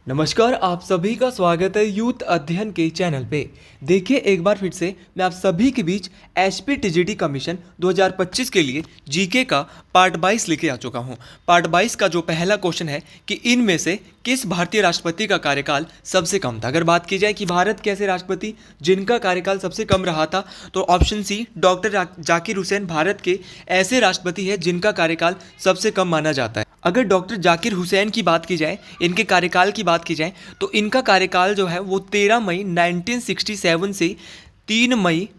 नमस्कार, आप सभी का स्वागत है यूथ अध्ययन के चैनल पे। देखिए, एक बार फिर से मैं आप सभी के बीच एचपी टीजीटी कमीशन 2025 के लिए जीके का पार्ट 22 लेके आ चुका हूँ। पार्ट 22 का जो पहला क्वेश्चन है कि इनमें से किस भारतीय राष्ट्रपति का कार्यकाल सबसे कम था। अगर बात की जाए कि भारत के ऐसे राष्ट्रपति जिनका कार्यकाल सबसे कम रहा था, तो option C doctor Zakir Hussain Bharat के ऐसे राष्ट्रपति हैं जिनका कार्यकाल सबसे कम माना जाता है। अगर डॉक्टर जाकिर हुसैन की बात की जाए, इनके कार्यकाल की बात की जाए, तो इनका कार्यकाल जो है वो 13 मई 1967 से 3 मई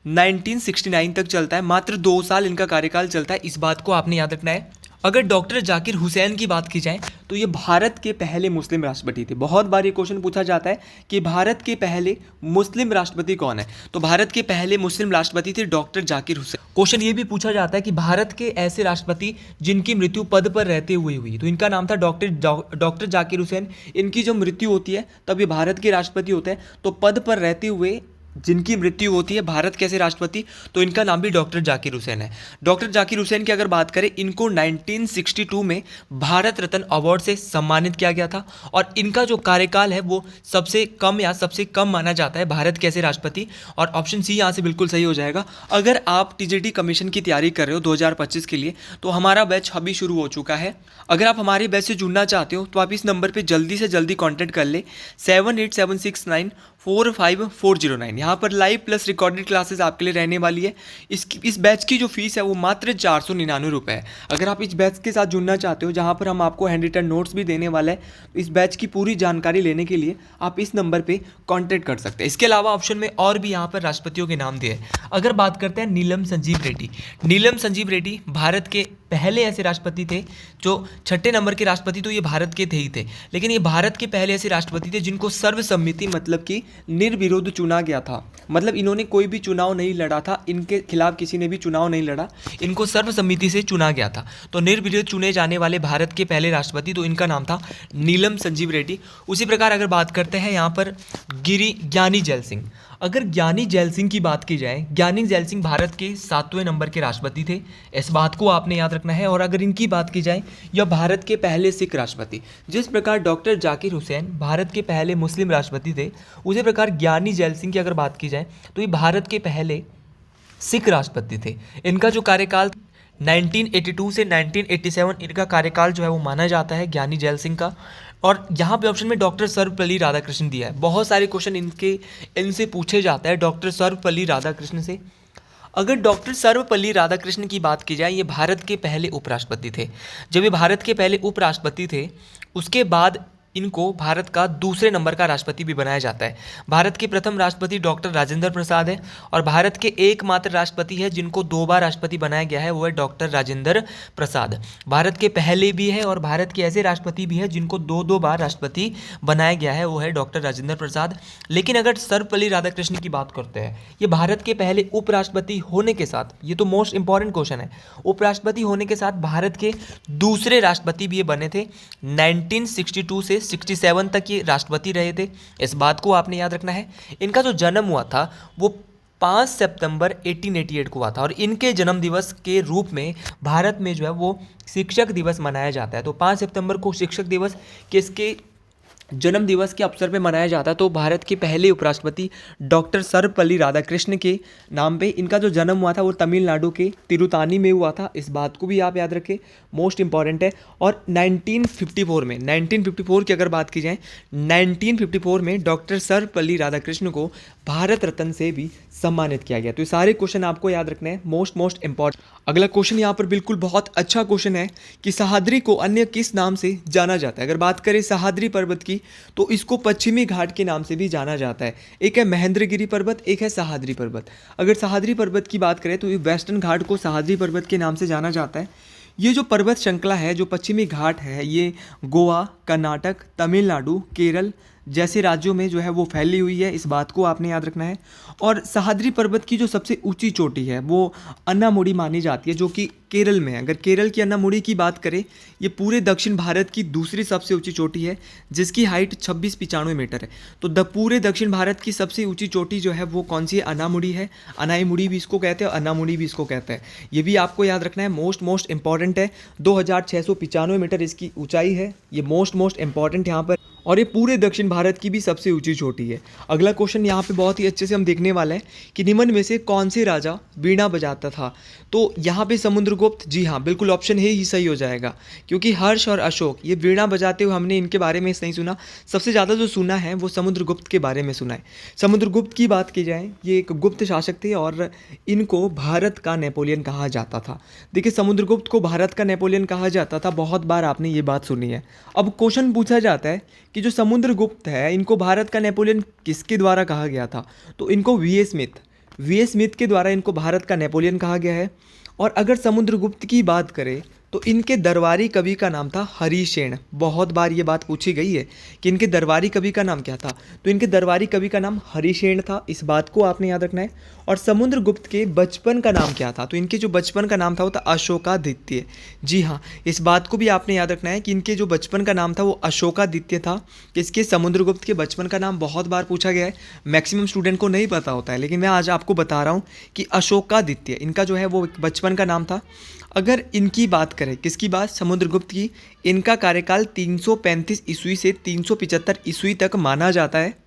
1969 तक चलता है। मात्र 2 साल इनका कार्यकाल चलता है, इस बात को आपने याद रखना है। अगर डॉक्टर जाकिर हुसैन की बात की जाए तो ये भारत के पहले मुस्लिम राष्ट्रपति थे। बहुत बार ये क्वेश्चन पूछा जाता है कि भारत के पहले मुस्लिम राष्ट्रपति कौन है, तो भारत के पहले मुस्लिम राष्ट्रपति थे डॉक्टर जाकिर हुसैन। क्वेश्चन ये भी पूछा जाता है कि भारत के ऐसे राष्ट्रपति जिनकी मृत्यु पद पर रहते हुए हुई, तो इनका नाम था डॉक्टर जाकिर हुसैन। इनकी जो मृत्यु होती है तब ये भारत के राष्ट्रपति होते हैं, तो पद पर रहते हुए जिनकी मृत्यु होती है भारत के ऐसे राष्ट्रपति, तो इनका नाम भी डॉक्टर जाकिर हुसैन है। डॉक्टर जाकिर हुसैन की अगर बात करें, इनको 1962 में भारत रत्न अवार्ड से सम्मानित किया गया था और इनका जो कार्यकाल है वो सबसे कम या सबसे कम माना जाता है भारत के ऐसे राष्ट्रपति, और ऑप्शन सी यहाँ से बिल्कुल सही हो जाएगा। अगर आप टीजीटी कमीशन की तैयारी कर रहे हो 2025 के लिए, तो हमारा बैच अभी शुरू हो चुका है। अगर आप हमारे बैच से जुड़ना चाहते हो तो आप इस नंबर पर जल्दी से जल्दी कॉन्टैक्ट कर ले 7876945409। यहाँ पर लाइव प्लस रिकॉर्डेड क्लासेस आपके लिए रहने वाली है। इस बैच की जो फीस है वो मात्र 499 रुपये है। अगर आप इस बैच के साथ जुड़ना चाहते हो, जहाँ पर हम आपको हैंड रिटन नोट्स भी देने वाले हैं, तो इस बैच की पूरी जानकारी लेने के लिए आप इस नंबर पे कांटेक्ट कर सकते हैं। इसके अलावा ऑप्शन में और भी यहाँ पर राष्ट्रपतियों के नाम दिए हैं। अगर बात करते हैं नीलम संजीव रेड्डी, नीलम संजीव रेड्डी भारत के पहले ऐसे राष्ट्रपति थे जो 6ठे नंबर के राष्ट्रपति, तो ये भारत के थे ही थे, लेकिन ये भारत के पहले ऐसे राष्ट्रपति थे जिनको सर्वसम्मति मतलब कि निर्विरोध चुना गया था। मतलब इन्होंने कोई भी चुनाव नहीं लड़ा था, इनके खिलाफ किसी ने भी चुनाव नहीं लड़ा, इनको सर्वसम्मति से चुना गया था। तो निर्विरोध चुने जाने वाले भारत के पहले राष्ट्रपति, तो इनका नाम था नीलम संजीव रेड्डी। उसी प्रकार अगर बात करते हैं यहाँ पर ज्ञानी जैल सिंह। अगर ज्ञानी जैल सिंह की बात की जाए, ज्ञानी जैल सिंह भारत के 7वें नंबर के राष्ट्रपति थे, इस बात को आपने याद रखना है। और अगर इनकी बात की जाए, यह भारत के पहले सिख राष्ट्रपति, जिस प्रकार डॉक्टर जाकिर हुसैन भारत के पहले मुस्लिम राष्ट्रपति थे, उसी प्रकार ज्ञानी जैल सिंह की अगर बात की जाए तो ये भारत के पहले सिख राष्ट्रपति थे। इनका जो कार्यकाल 1982 से 1987 इनका कार्यकाल जो है वो माना जाता है ज्ञानी जैल सिंह का। और यहाँ पे ऑप्शन में डॉक्टर सर्वपल्ली राधाकृष्णन दिया है। बहुत सारे क्वेश्चन इनसे पूछे जाते हैं डॉक्टर सर्वपल्ली राधाकृष्णन से। अगर डॉक्टर सर्वपल्ली राधाकृष्णन की बात की जाए, ये भारत के पहले उपराष्ट्रपति थे। जब ये भारत के पहले उपराष्ट्रपति थे, उसके बाद इनको भारत का दूसरे नंबर का राष्ट्रपति भी बनाया जाता है। भारत के प्रथम राष्ट्रपति डॉक्टर राजेंद्र प्रसाद है, और भारत के एकमात्र राष्ट्रपति है जिनको 2 बार राष्ट्रपति बनाया गया है, वो है डॉक्टर राजेंद्र प्रसाद। भारत के पहले भी है और भारत के ऐसे राष्ट्रपति भी है जिनको 2-2 बार राष्ट्रपति बनाया गया है, वो है डॉक्टर राजेंद्र प्रसाद। लेकिन अगर सर्वपल्ली राधाकृष्णन की बात करते हैं, ये भारत के पहले उपराष्ट्रपति होने के साथ, ये तो मोस्ट इंपॉर्टेंट क्वेश्चन है, उपराष्ट्रपति होने के साथ भारत के दूसरे राष्ट्रपति भी ये बने थे। 1962 से 67 तक ये राष्ट्रपति रहे थे, इस बात को आपने याद रखना है। इनका जो जन्म हुआ था वो 5 सितंबर 1888 को हुआ था, और इनके जन्म दिवस के रूप में भारत में जो है वो शिक्षक दिवस मनाया जाता है। तो 5 सितंबर को शिक्षक दिवस किसके जन्म दिवस के अवसर पे मनाया जाता है, तो भारत के पहले उपराष्ट्रपति डॉक्टर सर्वपल्ली राधाकृष्णन के नाम पे। इनका जो जन्म हुआ था वो तमिलनाडु के तिरुतानी में हुआ था, इस बात को भी आप याद रखें, मोस्ट इंपॉर्टेंट है। और 1954 की अगर बात की जाए, 1954 में डॉक्टर सर्वपल्ली राधाकृष्णन को भारत रत्न से भी सम्मानित किया गया। तो ये सारे क्वेश्चन आपको याद रखने हैं, मोस्ट इंपॉर्टेंट। अगला क्वेश्चन यहाँ पर बिल्कुल बहुत अच्छा क्वेश्चन है कि सह्याद्री को अन्य किस नाम से जाना जाता है। अगर बात करें सह्याद्री पर्वत की, तो इसको पश्चिमी घाट के नाम से भी जाना जाता है। एक है महेंद्रगिरी पर्वत, एक है सह्याद्री पर्वत। अगर सह्याद्री पर्वत की बात करें तो ये वेस्टर्न घाट को सह्याद्री पर्वत के नाम से जाना जाता है। ये जो पर्वत श्रृंखला है, जो पश्चिमी घाट है, ये गोवा, कर्नाटक, तमिलनाडु, केरल, जैसे राज्यों में जो है वो फैली हुई है, इस बात को आपने याद रखना है। और सह्याद्री पर्वत की जो सबसे ऊंची चोटी है वो अन्नामुडी मानी जाती है, जो कि केरल में है। अगर केरल की अन्नामुडी की बात करें, ये पूरे दक्षिण भारत की दूसरी सबसे ऊंची चोटी है, जिसकी हाइट 2695 मीटर है। तो पूरे दक्षिण भारत की सबसे ऊंची चोटी जो है वो कौन सी है? अन्नामुडी है। अनाईमुडी भी इसको कहते हैं, अन्नामुडी भी इसको कहते हैं। ये भी आपको याद रखना है, मोस्ट इंपॉर्टेंट है। 2695 मीटर इसकी ऊंचाई है, ये मोस्ट इंपॉर्टेंट यहाँ पर। और ये पूरे दक्षिण भारत की भी सबसे ऊंची चोटी है। अगला क्वेश्चन यहाँ पे बहुत ही अच्छे से हम देखने वाले हैं कि निम्न में से कौन से राजा वीणा बजाता था? तो यहाँ पे समुद्रगुप्त, जी हाँ, बिल्कुल ऑप्शन है ही सही हो जाएगा, क्योंकि हर्ष और अशोक ये वीणा बजाते हुए हमने इनके बारे में नहीं सुना। सबसे ज़्यादा जो सुना है वो समुद्रगुप्त के बारे में सुना है। समुद्रगुप्त की बात की जाए, ये एक गुप्त शासक थे और इनको भारत का नेपोलियन कहा जाता था। देखिए, समुद्रगुप्त को भारत का नेपोलियन कहा जाता था, बहुत बार आपने ये बात सुनी है। अब क्वेश्चन पूछा जाता है कि जो समुद्रगुप्त है, इनको भारत का नेपोलियन किसके द्वारा कहा गया था? तो इनको वी ए स्मिथ के द्वारा इनको भारत का नेपोलियन कहा गया है। और अगर समुद्रगुप्त की बात करें तो इनके दरबारी कवि का नाम था हरिसेन। बहुत बार ये बात पूछी गई है कि इनके दरबारी कवि का नाम क्या था, तो इनके दरबारी कवि का नाम हरिसेन था, इस बात को आपने याद रखना है। और समुद्रगुप्त के बचपन का नाम क्या था? तो इनके जो बचपन का नाम था वो था अशोकादित्य। जी हाँ, इस बात को भी आपने याद रखना है कि इनके जो बचपन का नाम था वो अशोकादित्य था। किसके? समुद्रगुप्त के बचपन का नाम बहुत बार पूछा गया है, मैक्सिमम स्टूडेंट को नहीं पता होता है, लेकिन मैं आज आपको बता रहा हूँ कि अशोकादित्य इनका जो है वो बचपन का नाम था। अगर इनकी बात करें, किसकी बात? समुद्रगुप्त की। इनका कार्यकाल 335 ईस्वी से 375 ईस्वी तक माना जाता है।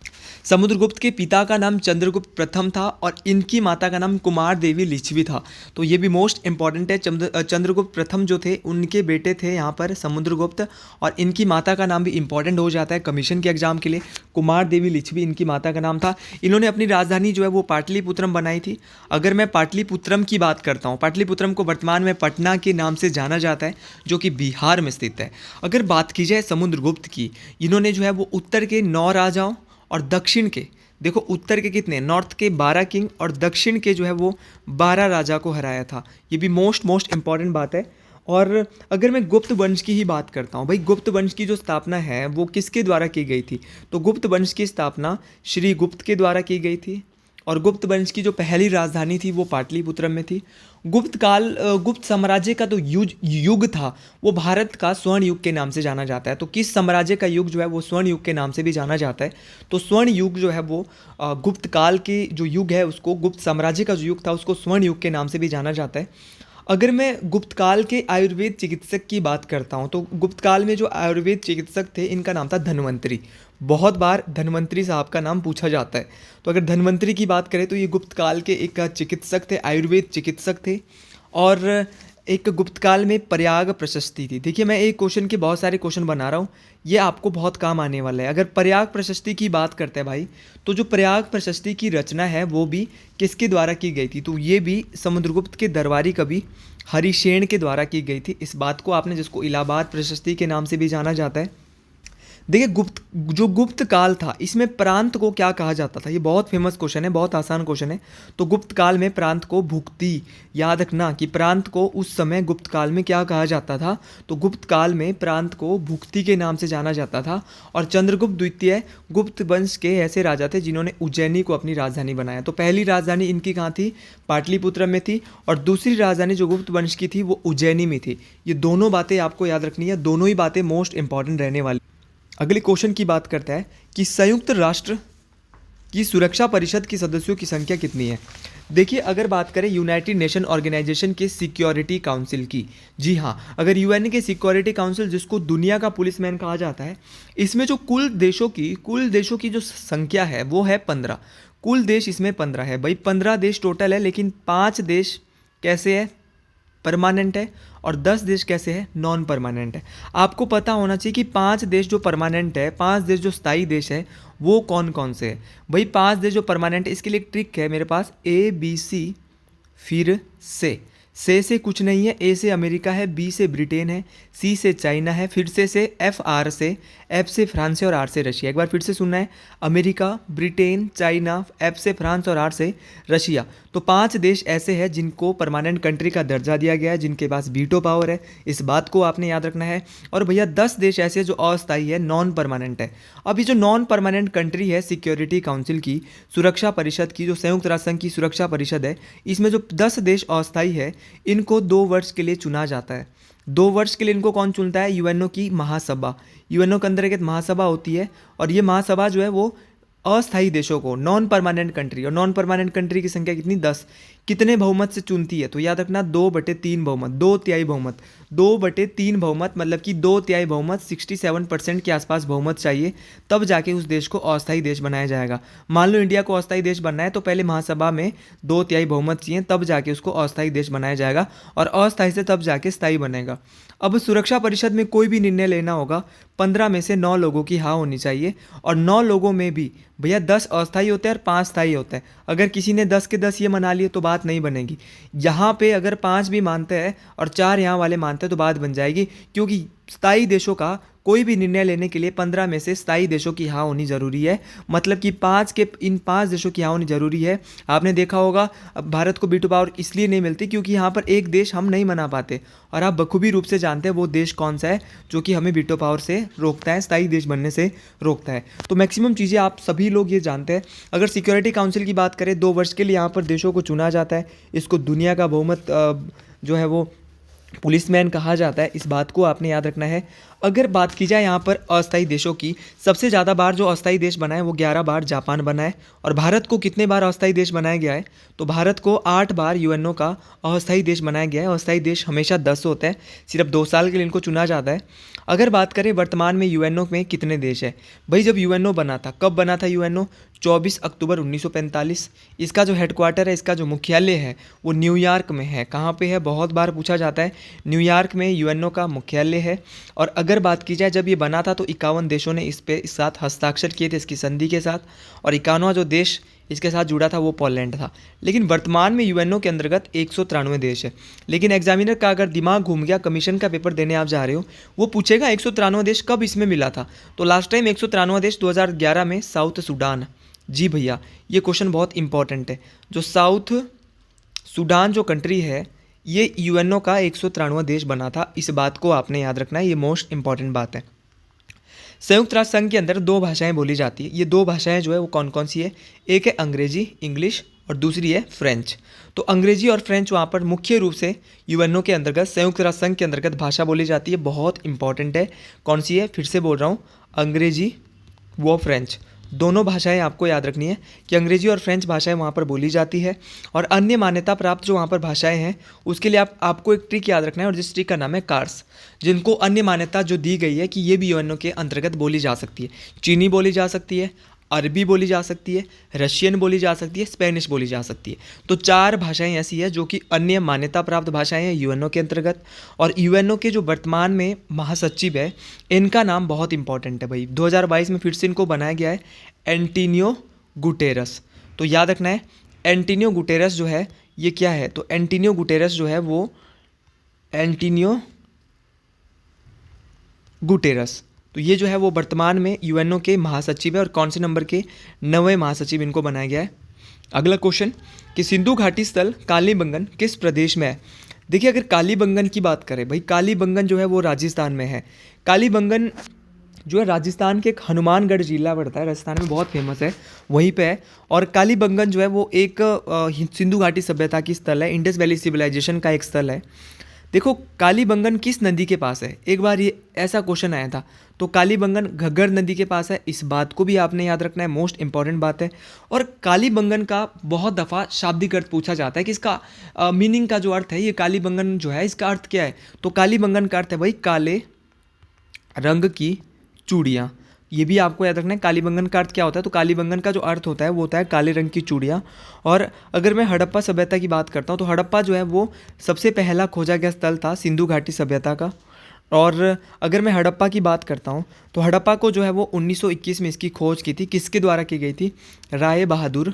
समुद्रगुप्त के पिता का नाम चंद्रगुप्त प्रथम था और इनकी माता का नाम कुमार देवी लिच्छवी था। तो ये भी मोस्ट इंपॉर्टेंट है। चंद्रगुप्त प्रथम जो थे उनके बेटे थे यहाँ पर समुद्रगुप्त, और इनकी माता का नाम भी इंपॉर्टेंट हो जाता है कमीशन के एग्जाम के लिए। कुमार देवी लिच्छवी इनकी माता का नाम था। इन्होंने अपनी राजधानी जो है वो पाटलिपुत्रम बनाई थी। अगर मैं पाटलिपुत्रम की बात करता हूँ, पाटलिपुत्रम को वर्तमान में पटना के नाम से जाना जाता है, जो कि बिहार में स्थित है। अगर बात की जाए समुद्रगुप्त की, इन्होंने जो है वो उत्तर के 9 राजाओं और दक्षिण के, देखो उत्तर के कितने, नॉर्थ के 12 किंग और दक्षिण के जो है वो 12 राजा को हराया था। ये भी मोस्ट इंपॉर्टेंट बात है। और अगर मैं गुप्त वंश की ही बात करता हूँ, भाई गुप्त वंश की जो स्थापना है वो किसके द्वारा की गई थी? तो गुप्त वंश की स्थापना श्री गुप्त के द्वारा की गई थी। और गुप्त वंश की जो पहली राजधानी थी वो पाटलिपुत्रम में थी। गुप्त साम्राज्य का तो युग था वो भारत का स्वर्ण युग के नाम से जाना जाता है। तो किस साम्राज्य का युग जो है वो स्वर्ण युग के नाम से भी जाना जाता है? तो स्वर्ण युग जो है वो गुप्त काल के जो युग है उसको, गुप्त साम्राज्य का जो युग था उसको स्वर्ण युग के नाम से भी जाना जाता है। अगर मैं गुप्त काल के आयुर्वेद चिकित्सक की बात करता हूँ, तो गुप्त काल में जो आयुर्वेद चिकित्सक थे इनका नाम था धन्वंतरी। बहुत बार धन्वंतरी साहब का नाम पूछा जाता है। तो अगर धन्वंतरी की बात करें तो ये गुप्त काल के एक चिकित्सक थे, आयुर्वेद चिकित्सक थे। और एक गुप्त काल में प्रयाग प्रशस्ति थी। देखिए, मैं एक क्वेश्चन के बहुत सारे क्वेश्चन बना रहा हूँ, ये आपको बहुत काम आने वाला है। अगर प्रयाग प्रशस्ति की बात करते हैं भाई, तो जो प्रयाग प्रशस्ति की रचना है वो भी किसके द्वारा की गई थी? तो ये भी समुद्रगुप्त के दरबारी कवि हरिसेन के द्वारा की गई थी। इस बात को आपने, जिसको इलाहाबाद प्रशस्ति के नाम से भी जाना जाता है। देखिए, गुप्त काल था, इसमें प्रांत को क्या कहा जाता था? ये बहुत फेमस क्वेश्चन है, बहुत आसान क्वेश्चन है। तो गुप्त काल में प्रांत को भुक्ति, याद रखना कि प्रांत को उस समय गुप्त काल में क्या कहा जाता था? तो गुप्त काल में प्रांत को भुक्ति के नाम से जाना जाता था। और चंद्रगुप्त द्वितीय गुप्त वंश के ऐसे राजा थे जिन्होंने उज्जैनी को अपनी राजधानी बनाया। तो पहली राजधानी इनकी कहाँ थी? पाटलिपुत्र में थी। और दूसरी राजधानी जो गुप्त वंश की थी वो उज्जैनी में थी। ये दोनों बातें आपको याद रखनी है, दोनों ही बातें मोस्ट इंपॉर्टेंट रहने वाली। अगले क्वेश्चन की बात करता है कि संयुक्त राष्ट्र की सुरक्षा परिषद की सदस्यों की संख्या कितनी है? देखिए, अगर बात करें यूनाइटेड नेशन ऑर्गेनाइजेशन के सिक्योरिटी काउंसिल की, जी हाँ, अगर यूएन के सिक्योरिटी काउंसिल, जिसको दुनिया का पुलिसमैन कहा जाता है, इसमें जो कुल देशों की जो संख्या है वो है 15। कुल देश इसमें 15 है भाई, 15 देश टोटल है, लेकिन 5 देश कैसे है? परमानेंट है। और 10 देश कैसे है? नॉन परमानेंट है। आपको पता होना चाहिए कि 5 देश जो परमानेंट है, 5 देश जो स्थायी देश है, वो कौन कौन से है भाई? 5 देश जो परमानेंट है, इसके लिए एक ट्रिक है मेरे पास, ABC फिर से से कुछ नहीं है, ए से अमेरिका है, बी से ब्रिटेन है, सी से चाइना है, फिर से एफ आर से, एफ से फ्रांस है और आर से रशिया। एक बार फिर से सुनना है, अमेरिका, ब्रिटेन, चाइना, एफ से फ्रांस और आर से रशिया। तो 5 देश ऐसे हैं जिनको परमानेंट कंट्री का दर्जा दिया गया है, जिनके पास वीटो पावर है, इस बात को आपने याद रखना है। और भैया 10 देश ऐसे हैं जो अस्थायी है, नॉन परमानेंट है। अब ये जो नॉन परमानेंट कंट्री है सिक्योरिटी काउंसिल की, सुरक्षा परिषद की, जो संयुक्त राष्ट्र संघ की सुरक्षा परिषद है, इसमें जो 10 देश अस्थायी है इनको 2 वर्ष के लिए चुना जाता है। 2 वर्ष के लिए इनको कौन चुनता है? यूएनओ की महासभा। यूएनओ के अंदर एक महासभा होती है और ये महासभा जो है वो अस्थायी देशों को, नॉन परमानेंट कंट्री, और नॉन परमानेंट कंट्री की संख्या कितनी? 10। कितने बहुमत से चुनती है? तो याद रखना 2/3 बहुमत, 2/3 बहुमत, 2/3 बहुमत, मतलब कि 2/3 बहुमत, 67% के आसपास बहुमत चाहिए, तब जाके उस देश को अस्थायी देश बनाया जाएगा। मान लो इंडिया को अस्थायी देश बनना है तो पहले महासभा में 2/3 बहुमत चाहिए, तब जाके उसको अस्थायी देश बनाया जाएगा, और अस्थायी से तब जाके स्थायी बनेगा। अब सुरक्षा परिषद में कोई भी निर्णय लेना होगा, 15 में से 9 लोगों की हाँ होनी चाहिए, और 9 लोगों में भी भैया 10 अस्थायी होते हैं और 5 स्थायी होते हैं। अगर किसी ने 10 के 10 ये मना लिए तो बात नहीं बनेगी। यहाँ पे अगर 5 भी मानते हैं और 4 यहाँ वाले मानते हैं तो बात बन जाएगी, क्योंकि स्थायी देशों का कोई भी निर्णय लेने के लिए 15 में से स्थायी देशों की हाँ होनी ज़रूरी है। मतलब कि इन 5 देशों की हाँ होनी ज़रूरी है। आपने देखा होगा अब भारत को वीटो पावर इसलिए नहीं मिलती क्योंकि यहाँ पर एक देश हम नहीं मना पाते, और आप बखूबी रूप से जानते हैं वो देश कौन सा है जो कि हमें वीटो पावर से रोकता है, स्थायी देश बनने से रोकता है। तो मैक्सिमम चीज़ें आप सभी लोग ये जानते हैं। अगर सिक्योरिटी काउंसिल की बात करें, 2 वर्ष के लिए यहाँ पर देशों को चुना जाता है। इसको दुनिया का बहुमत जो है वो पुलिसमैन कहा जाता है, इस बात को आपने याद रखना है। अगर बात की जाए यहाँ पर अस्थायी देशों की, सबसे ज़्यादा बार जो अस्थायी देश बना है वो 11 बार जापान बना है। और भारत को कितने बार अस्थायी देश बनाया गया है? तो भारत को 8 बार यूएनओ का अस्थायी देश बनाया गया है। अस्थायी देश हमेशा 10 होते हैं, सिर्फ 2 साल के लिए इनको चुना जाता है। अगर बात करें वर्तमान में यूएनओ में कितने देश है, भाई जब यूएनओ बना था, कब बना था यूएनओ? 24 अक्टूबर 1945। इसका जो हेडक्वार्टर है, इसका जो मुख्यालय है वो न्यूयॉर्क में है। कहाँ पे है? बहुत बार पूछा जाता है। न्यूयॉर्क में यूएनओ का मुख्यालय है। और अगर बात की जाए जब ये बना था तो 51 देशों ने इस साथ हस्ताक्षर किए थे, इसकी संधि के साथ, और 51वां जो देश इसके साथ जुड़ा था वो पोलैंड था। लेकिन वर्तमान में यूएनओ के अंतर्गत 193 देश है। लेकिन एग्जामिनर का अगर दिमाग घूम गया, कमीशन का पेपर देने आप जा रहे हो, वो पूछेगा 193 देश कब इसमें मिला था? तो लास्ट टाइम 193 देश 2011 में साउथ सूडान। जी भैया, ये क्वेश्चन बहुत इंपॉर्टेंट है। जो साउथ सूडान जो कंट्री है, ये यूएनओ का 193वां देश बना था। इस बात को आपने याद रखना है, ये मोस्ट इंपॉर्टेंट बात है। संयुक्त राष्ट्र संघ के अंदर 2 भाषाएं बोली जाती है। ये 2 भाषाएं जो है वो कौन कौन सी है? एक है अंग्रेजी, इंग्लिश, और दूसरी है फ्रेंच। तो अंग्रेजी और फ्रेंच वहाँ पर मुख्य रूप से यूएनओ के अंतर्गत, संयुक्त राष्ट्र संघ के अंतर्गत भाषा बोली जाती है। बहुत इंपॉर्टेंट है। कौन सी है? फिर से बोल रहा हूँ, अंग्रेजी व फ्रेंच, दोनों भाषाएं आपको याद रखनी है कि अंग्रेजी और फ्रेंच भाषाएं वहाँ पर बोली जाती है। और अन्य मान्यता प्राप्त जो वहाँ पर भाषाएं हैं उसके लिए आपको एक ट्रिक याद रखना है, और जिस ट्रिक का नाम है कार्स, जिनको अन्य मान्यता जो दी गई है कि ये भी यूएनओ के अंतर्गत बोली जा सकती है। चीनी बोली जा सकती है, अरबी बोली जा सकती है, रशियन बोली जा सकती है, स्पेनिश बोली जा सकती है। तो 4 भाषाएं ऐसी है जो कि अन्य मान्यता प्राप्त भाषाएं हैं यूएनओ के अंतर्गत। और यूएनओ के जो वर्तमान में महासचिव है, इनका नाम बहुत इंपॉर्टेंट है भाई। 2022 में फिर से इनको बनाया गया है एंटोनियो गुटेरस। तो याद रखना है, एंटोनियो गुटेरस जो है ये क्या है? तो एंटोनियो गुटेरस जो है वो एंटोनियो गुटेरस, तो ये जो है वो वर्तमान में यूएनओ के महासचिव है। और कौन से नंबर के? 9वें महासचिव इनको बनाया गया है। अगला क्वेश्चन कि सिंधु घाटी स्थल कालीबंगन किस प्रदेश में है? देखिए, अगर कालीबंगन की बात करें भाई, कालीबंगन जो है वो राजस्थान में है। कालीबंगन जो है राजस्थान के एक हनुमानगढ़ जिला पड़ता है, राजस्थान में बहुत फेमस है, वहीं पे है। और कालीबंगन जो है वो एक सिंधु घाटी सभ्यता की स्थल है, इंडस वैली सिविलाइजेशन का एक स्थल है। देखो, कालीबंगन किस नदी के पास है? एक बार ये ऐसा क्वेश्चन आया था। तो कालीबंगन घग्गर नदी के पास है, इस बात को भी आपने याद रखना है, मोस्ट इंपॉर्टेंट बात है। और कालीबंगन का बहुत दफ़ा शाब्दिक अर्थ पूछा जाता है कि इसका मीनिंग का जो अर्थ है, ये कालीबंगन जो है इसका अर्थ क्या है? तो कालीबंगन का अर्थ है भाई काले रंग की चूड़ियाँ। ये भी आपको याद रखना है, कालीबंगन का अर्थ क्या होता है? तो कालीबंगन का जो अर्थ होता है वो होता है काले रंग की चूड़ियाँ। और अगर मैं हड़प्पा सभ्यता की बात करता हूँ तो हड़प्पा जो है वो सबसे पहला खोजा गया स्थल था सिंधु घाटी सभ्यता का। और अगर मैं हड़प्पा की बात करता हूँ तो हड़प्पा को जो है वो 1921 में इसकी खोज की थी। किसके द्वारा की गई थी? राय बहादुर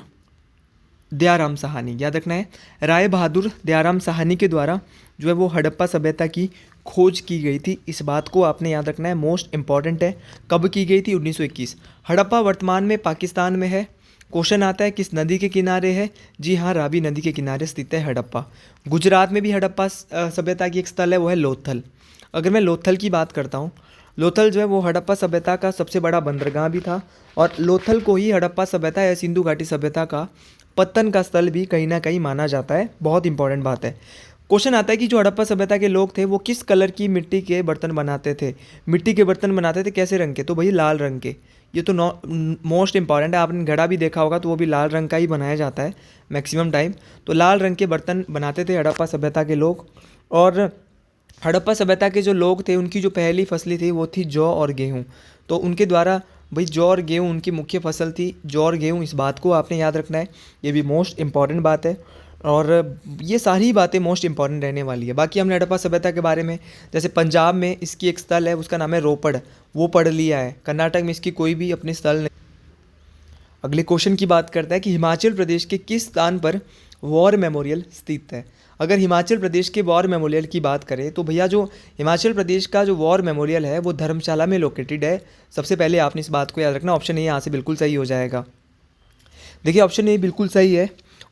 दयाराम साहनी, याद रखना है। राय बहादुर दयाराम साहनी के द्वारा जो है वो हड़प्पा सभ्यता की खोज की गई थी। इस बात को आपने याद रखना है, मोस्ट इंपॉर्टेंट है। कब की गई थी? 1921। हड़प्पा वर्तमान में पाकिस्तान में है। क्वेश्चन आता है किस नदी के किनारे है? जी हाँ, रावी नदी के किनारे स्थित है हड़प्पा। गुजरात में भी हड़प्पा सभ्यता की एक स्थल है, वो है लोथल। अगर मैं लोथल की बात करता हूँ, लोथल जो है वो हड़प्पा सभ्यता का सबसे बड़ा बंदरगाह भी था, और लोथल को ही हड़प्पा सभ्यता या सिंधु घाटी सभ्यता का पतन का स्थल भी कहीं ना कहीं माना जाता है। बहुत इंपॉर्टेंट बात है। क्वेश्चन आता है कि जो हड़प्पा सभ्यता के लोग थे वो किस कलर की मिट्टी के बर्तन बनाते थे? मिट्टी के बर्तन बनाते थे कैसे रंग के? तो भाई लाल रंग के। ये तो मोस्ट इंपॉर्टेंट है। आपने घड़ा भी देखा होगा तो वो भी लाल रंग का ही बनाया जाता है मैक्सिमम टाइम। तो लाल रंग के बर्तन बनाते थे हड़प्पा सभ्यता के लोग। और हड़प्पा सभ्यता के जो लोग थे उनकी जो पहली फसली थी वो थी जौ और गेहूँ। तो उनके द्वारा भाई जौ और गेहूँ उनकी मुख्य फसल थी, जौ और गेहूँ। इस बात को आपने याद रखना है, ये भी मोस्ट इंपॉर्टेंट बात है। और ये सारी बातें मोस्ट इंपॉर्टेंट रहने वाली है। बाकी हमने हड़प्पा सभ्यता के बारे में, जैसे पंजाब में इसकी एक स्थल है, उसका नाम है रोपड़, वो पढ़ लिया है। कर्नाटक में इसकी कोई भी अपनी स्थल नहीं। अगले क्वेश्चन की बात करता है कि हिमाचल प्रदेश के किस स्थान पर वॉर मेमोरियल स्थित है? अगर हिमाचल प्रदेश के वॉर मेमोरियल की बात करें तो भैया जो हिमाचल प्रदेश का जो वॉर मेमोरियल है वो धर्मशाला में लोकेटेड है। सबसे पहले आपने इस बात को याद रखना। ऑप्शन ए यहाँ से बिल्कुल सही हो जाएगा। देखिए ऑप्शन ए बिल्कुल सही है।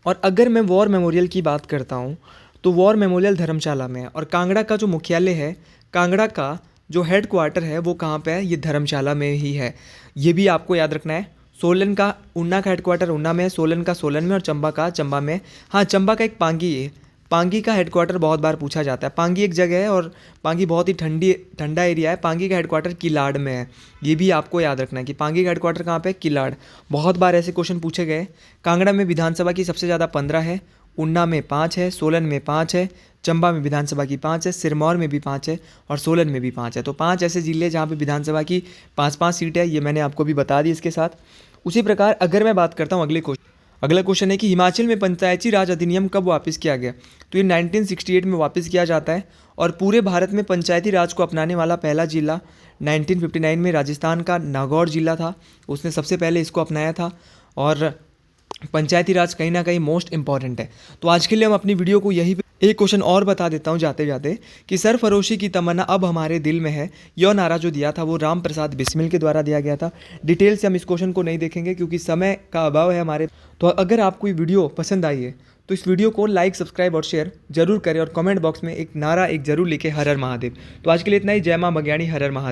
और अगर मैं वॉर मेमोरियल की बात करता हूँ तो वॉर मेमोरियल धर्मशाला में है, और कांगड़ा का जो मुख्यालय है, कांगड़ा का जो हेड क्वार्टर है वो कहाँ पे है? ये धर्मशाला में ही है। ये भी आपको याद रखना है। सोलन का, ऊना का हेडक्वार्टर ऊना में है, सोलन का सोलन में, और चंबा का चंबा में। हाँ, चंबा का एक पांगी है। पांगी का हेडक्वार्टर बहुत बार पूछा जाता है। पांगी एक जगह है और पांगी बहुत ही ठंडा एरिया है। पांगी का हेडक्वार्टर किलाड़ में है। ये भी आपको याद रखना है कि पांगी का हेडक्वार्टर कहाँ पे है? किलाड़। बहुत बार ऐसे क्वेश्चन पूछे गए। कांगड़ा में विधानसभा की सबसे ज़्यादा 15 है, ऊना में 5 है, सोलन में 5 है, चंबा में विधानसभा की 5 है, सिरमौर में भी 5 है, और सोलन में भी 5 है। तो 5 ऐसे जिले जहाँ पे विधानसभा की 5-5 सीट है। ये मैंने आपको भी बता दी इसके साथ। उसी प्रकार अगर मैं बात करता हूँ अगला क्वेश्चन है कि हिमाचल में पंचायती राज अधिनियम कब वापस किया गया? तो ये 1968 में वापस किया जाता है। और पूरे भारत में पंचायती राज को अपनाने वाला पहला जिला 1959 में राजस्थान का नागौर जिला था। उसने सबसे पहले इसको अपनाया था। और पंचायती राज कहीं ना कहीं मोस्ट इंपॉर्टेंट है। तो आज के लिए हम अपनी वीडियो को यही एक क्वेश्चन और बता देता हूँ जाते जाते कि सरफरोशी की तमन्ना अब हमारे दिल में है, यह नारा जो दिया था वो राम प्रसाद बिस्मिल के द्वारा दिया गया था। डिटेल से हम इस क्वेश्चन को नहीं देखेंगे क्योंकि समय का अभाव है हमारे। तो अगर आपको ये वीडियो पसंद आई है तो इस वीडियो को लाइक, सब्सक्राइब और शेयर जरूर करें, और कमेंट बॉक्स में एक नारा एक जरूर लिखे, हर हर महादेव। तो आज के लिए इतना ही। जय माँ बघेड़ी, हर हर महादेव।